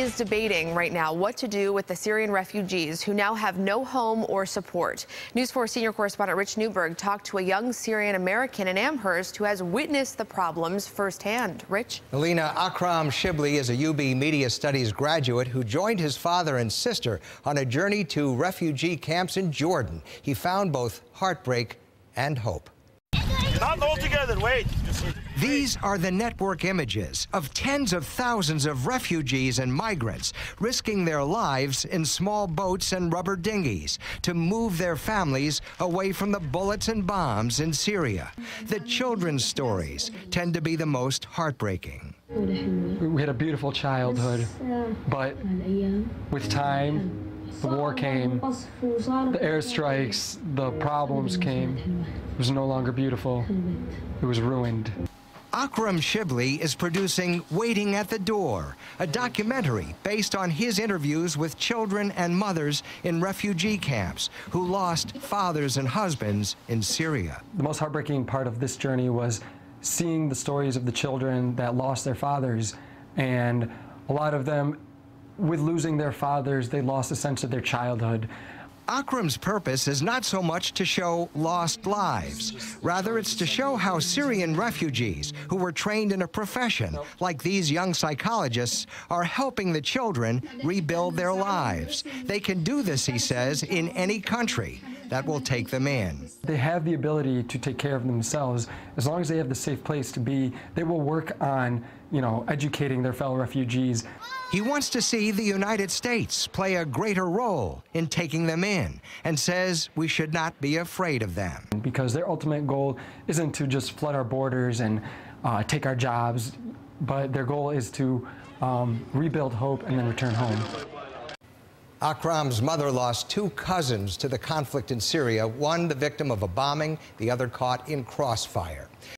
is debating right now what to do with the Syrian refugees who now have no home or support. News 4 senior correspondent Rich Newberg talked to a young Syrian American in Amherst who has witnessed the problems firsthand. Rich? Alina, Akram Shibli is a UB Media Studies graduate who joined his father and sister on a journey to refugee camps in Jordan. He found both heartbreak and hope. Not all together, wait. These are the network images of tens of thousands of refugees and migrants risking their lives in small boats and rubber dinghies to move their families away from the bullets and bombs in Syria. The children's stories tend to be the most heartbreaking. We had a beautiful childhood, but with time, the war came, the airstrikes, the problems came. It was no longer beautiful. It was ruined. Akram Shibli is producing Waiting at the Door, a documentary based on his interviews with children and mothers in refugee camps who lost fathers and husbands in Syria. The most heartbreaking part of this journey was seeing the stories of the children that lost their fathers, and a lot of them, with losing their fathers, they lost a sense of their childhood. Akram's purpose is not so much to show lost lives. Rather, it's to show how Syrian refugees who were trained in a profession, like these young psychologists, are helping the children rebuild their lives. They can do this, he says, in any country that will take them in. They have the ability to take care of themselves. As long as they have the safe place to be, they will work on, educating their fellow refugees. He wants to see the United States play a greater role in taking them in, and says we should not be afraid of them. Because their ultimate goal isn't to just flood our borders and take our jobs, but their goal is to rebuild hope and then return home. Akram's mother lost two cousins to the conflict in Syria, one the victim of a bombing, the other caught in crossfire.